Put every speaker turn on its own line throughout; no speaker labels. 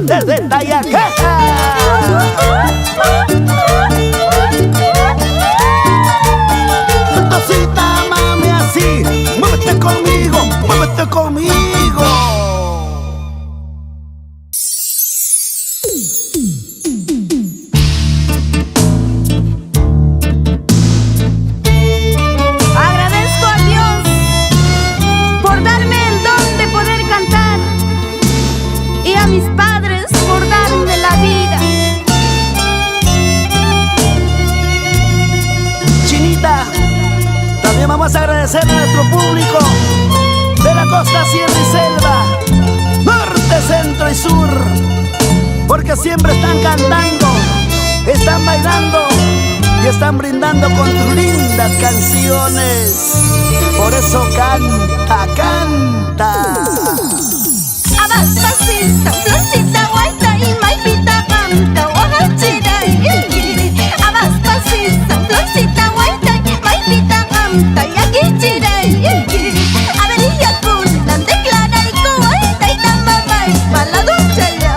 desde Tayacaja. Cosita, mami, así, muévete conmigo, muévete conmigo.
Agradezco a Dios por darme el don de poder cantar y a mis padres por darme la vida.
Chinita, también vamos a agradecer a nuestro público de la costa, sierra y selva, norte, centro y sur, porque siempre están cantando, están bailando y están brindando con tus lindas canciones. Por eso canta, canta.
Abastacita, florcita, guaita y maipita canta, guajachira y abastacita, florcita, guaita y maipita canta, y aquí chira y avería cunan, declara y coaita y tamamay, pa' la ducha ya.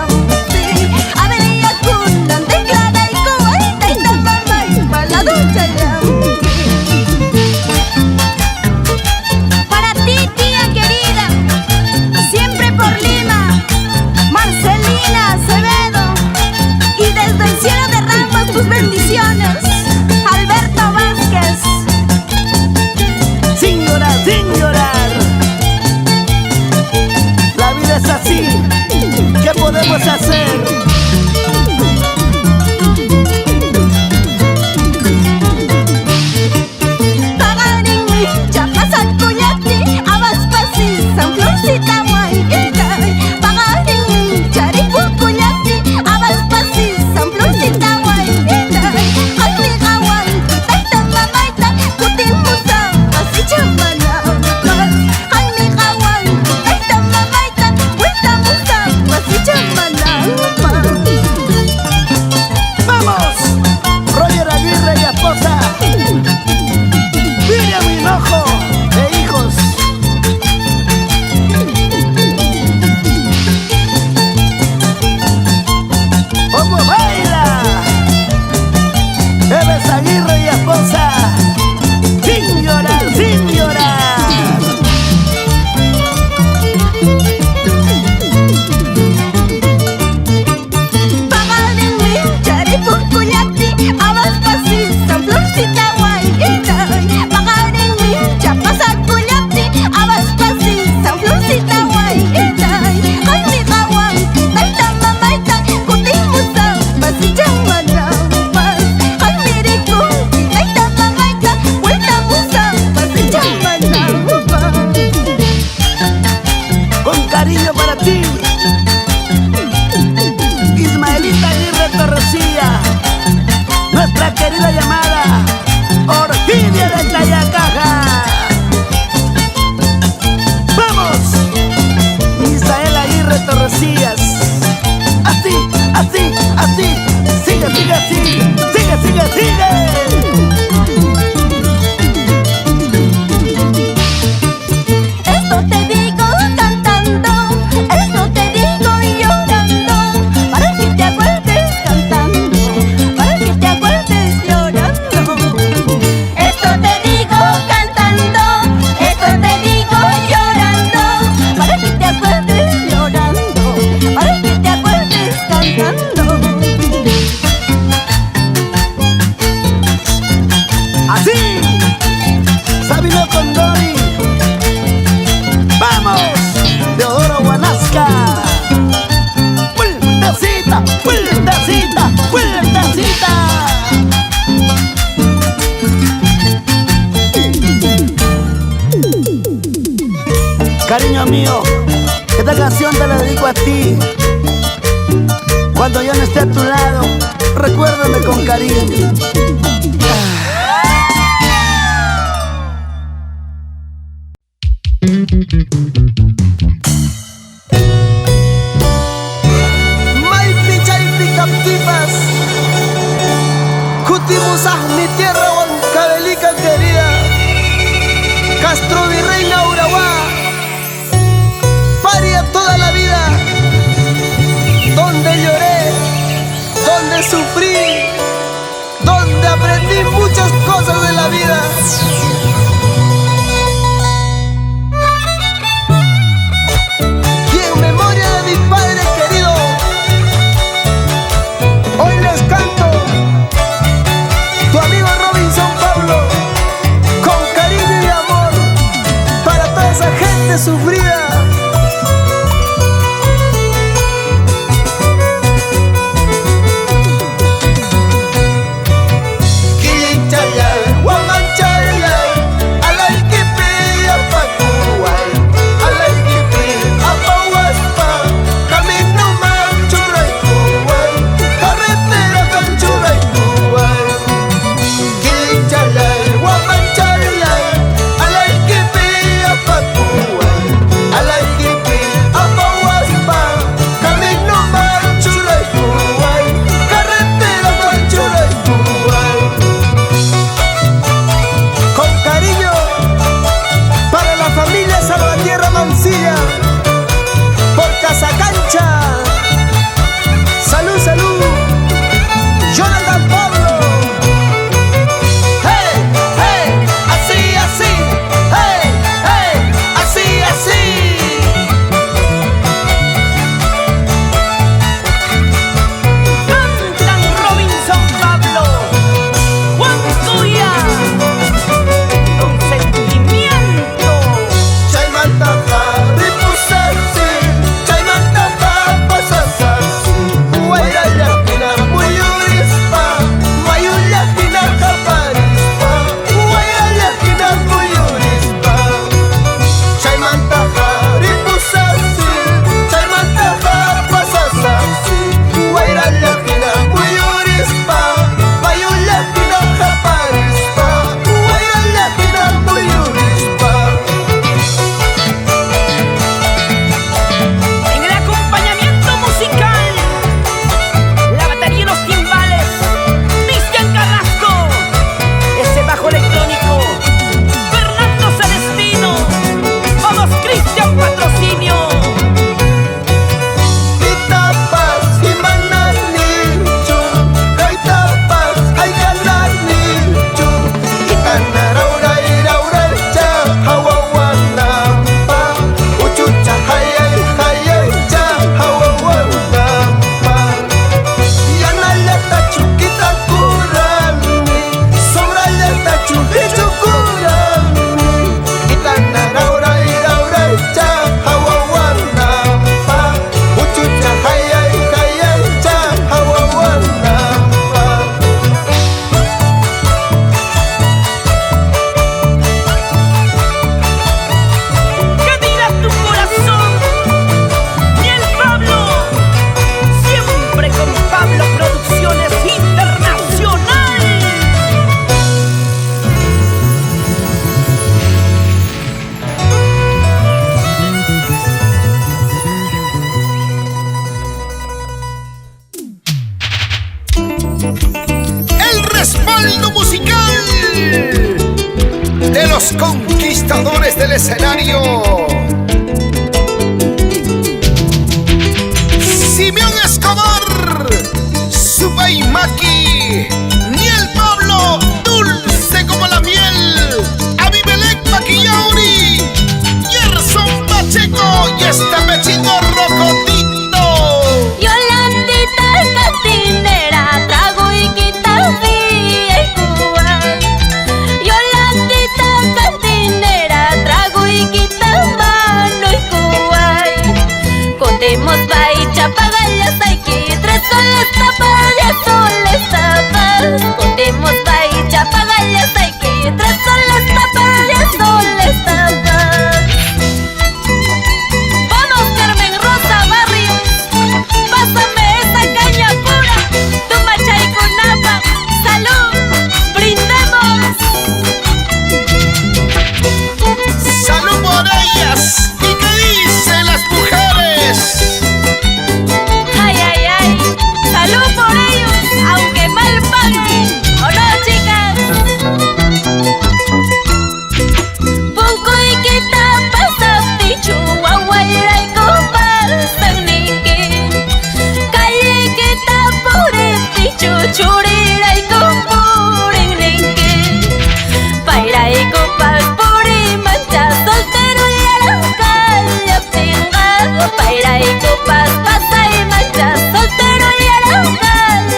Avería cunan, declara y coaita y tamamay, pa' la ducha ya. Para ti, tía querida, siempre por Lima, Marcelina Acevedo, y desde el cielo derramas tus bendiciones, Alberto Vázquez.
Sin llorar, sin llorar. La vida es así, ¿qué podemos hacer?
Pagarín, Chapasal, Cuyati, Abaspasi, San Florcita, Guayita. Pagarín, Charipu, Cuyati, Abaspasi, San Florcita, Guayita. Jaime Gawan, Taita, Mamaita, Cutimusa, así chamana. Jaime Gawan, Taita, Mamaita, Cutimusa, así chamana.
¡Vamos! Roger Aguirre y esposa, Miriam Hinojo e hijos. ¿Cómo baila? Eves Aguirre y esposa, sin llorar, sin llorar.
Pagarín, Charipu, Cuyati, Abaspasi, San Florcita, Guayita. Pagarín, Chapasal, Cuyati, Abaspasi, San Florcita, Guayita. Jaime Gawan, Taita, Mamaita, Cutimusa, así chamana. Jaime Rico, Taita, Mamaita, Cutimusa, así chamana.
Con cariño para ti, Ismaelita Aguirre Torrecilla, nuestra querida llamada Orquídea de Tayacaja. ¡Vamos! Misael Aguirre Torrecillas. Así, así, así. Sigue, sigue, así. Sigue, sigue, sigue.
Esto te digo cantando, esto te digo llorando, para que te acuerdes cantando, para que te acuerdes llorando. Esto te digo cantando, esto te digo llorando, para que te acuerdes llorando, para que te acuerdes cantando.
Así, Sabino Condori. ¡Vamos! Teodoro Guanasca. ¡Vueltecita, vueltecita, vueltecita! Cariño mío, esta canción te la dedico a ti. Cuando yo no esté a tu lado, recuérdame con cariño. Maipi chaipi captivas, Cutimusah, mi tierra Huancavelica querida, Castro Virreina Urabá, paria toda la vida,
los conquistadores del escenario. Simeón Escobar, Subay Maki, Niel Pablo, dulce como la miel, Abimelec Maquillauri, Gerson Pacheco y este pechito rocotito.
Yolandita cantinera, trago y guitarra y Cuba. Yolandita cantinera, trago y guitarra y Cuba. Contemos baicha, pagallas hay que 3 soles tapas, 10 soles tapas. Contemos baicha, pagallas hay que 3 soles tapas, 10 soles tapas. Vamos Carmen Rosa Barrios, pásame esa caña pura, Tumacha y Cunapa, salud, brindemos.
Salud por ellas. ¿Y qué dicen las mujeres?
Ay, ay, ay, salud por ellos, aunque mal paguen, ¿o no, chicas? Punco y quita pasa pichu, guaguayra y copas, tangnique. Calle quita pure pichu, churira y compurinique. Paira y copas puri mancha, soltero y arauca, ya pinga. Paira y copas pasa y mancha, soltero y arauca,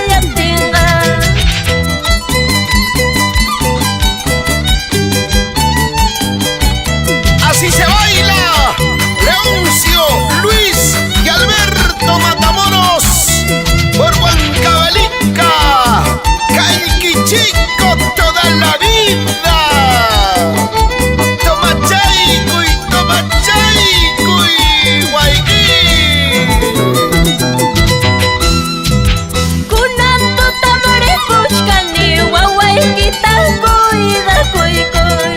ya pinga.
Así se baila. Leoncio, Luis y Alberto Matamoros por Huancavelica, Caiquichico toda la vida. Tomachaico y Guayquí.
Kunanto tamare pushkani, guaguayquita cuida cuicoy.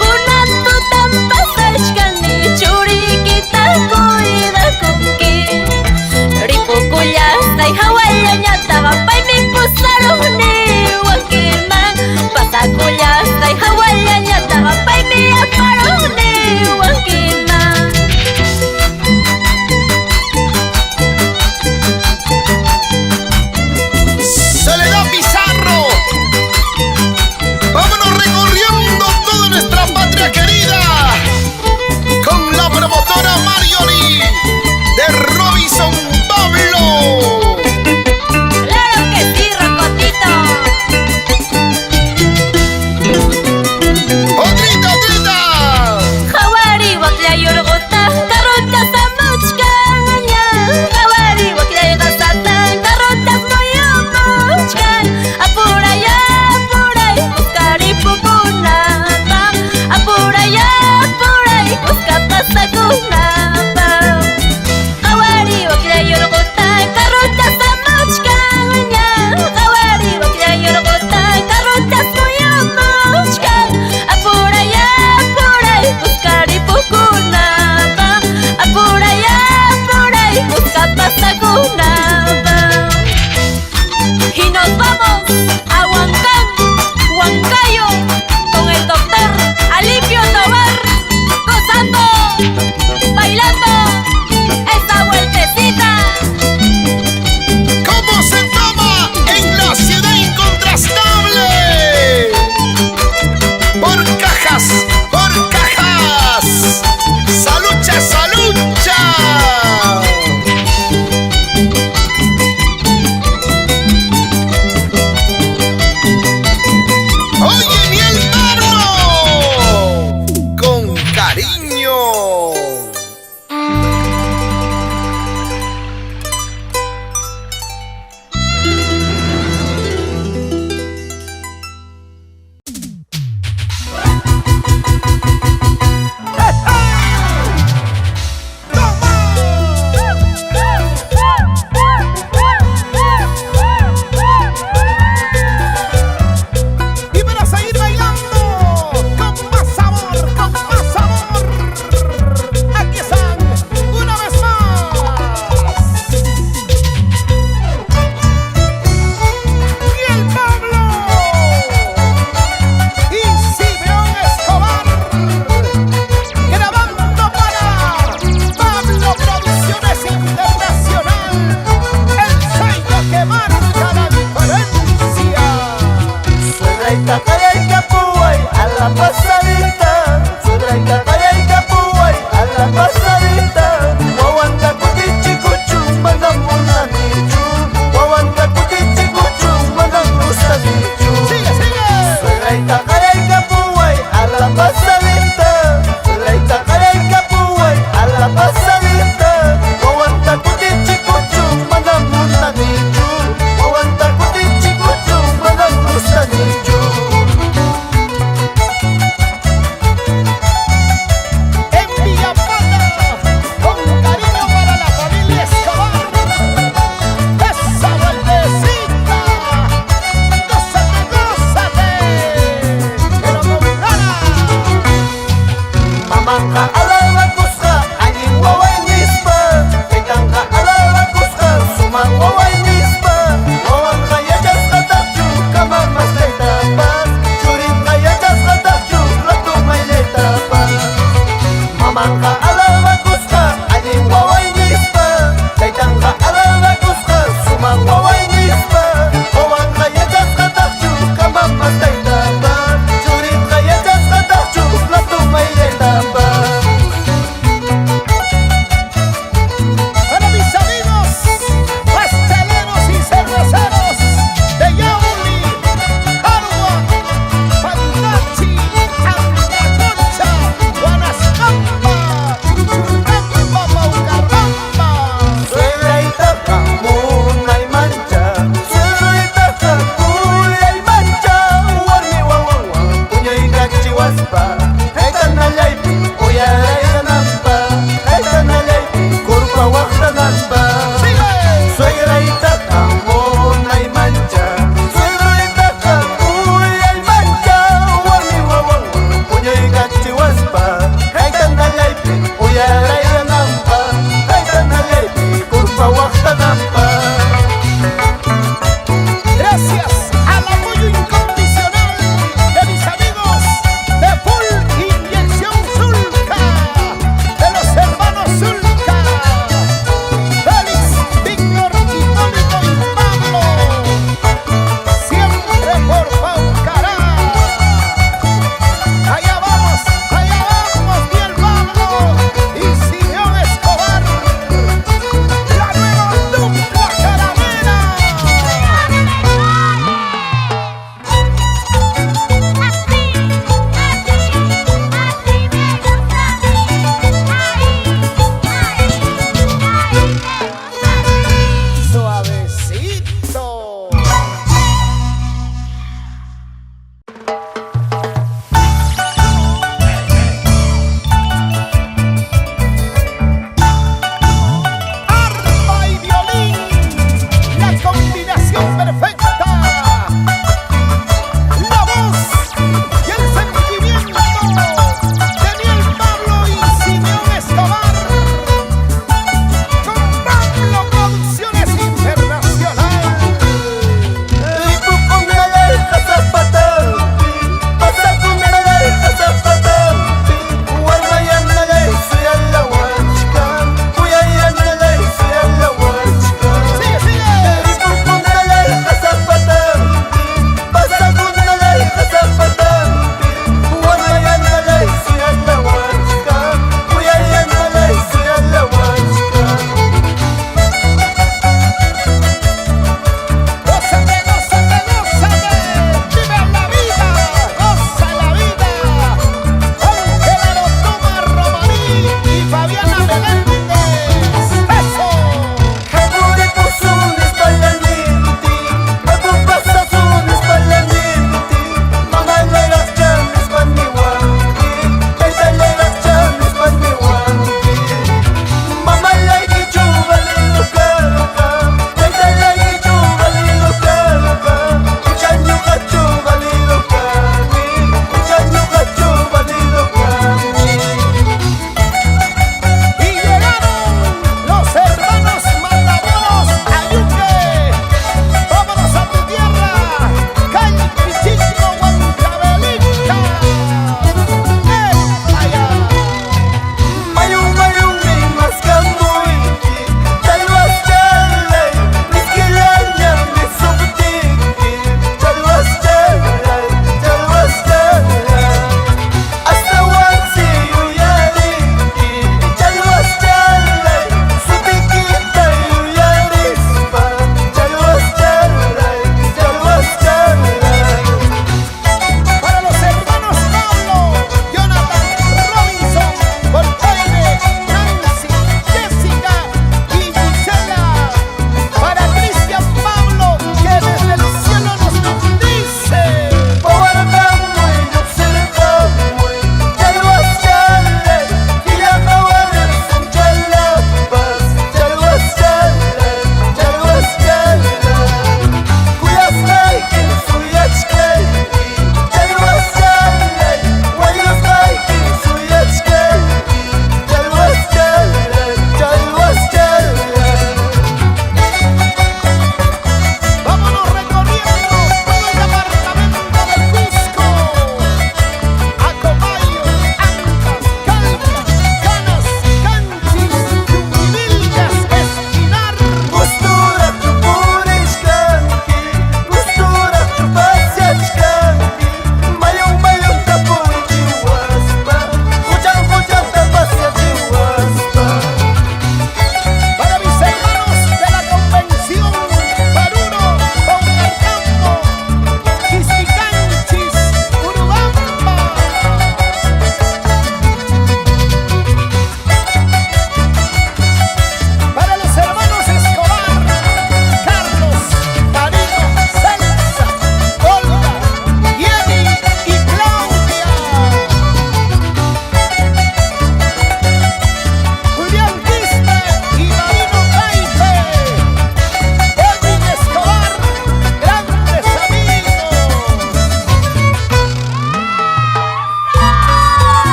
Kunanto tampasachkani, churiquita cuida conqui. Ripucullastai hawaiañata, vampay mi pusaruni huanquiman. Pasacullastai hawaiañata, vampay mi aparuni huanquiman.
Soledad Pizarro. Vámonos recorriendo toda nuestra patria querida con la promotora Marjorie de Robinson Pablo.
Claro que sí, Rocotito.
Otrita, otrita.
Hawari wakla yorgota, karota samuchkanya. Hawari wakla yorgota, karota moyomuchkan. Apuraya, apuray, buskari pupunapa. Apuraya, apuray, buskapasa kunapa. Hawari wakla yorgota, karota samuchkanya. Hawari wakla yorgota, karota moyomuchkan. Apuraya, apuray, buskari pukunapa. Apuraya, apuray, buskapasa kunapa.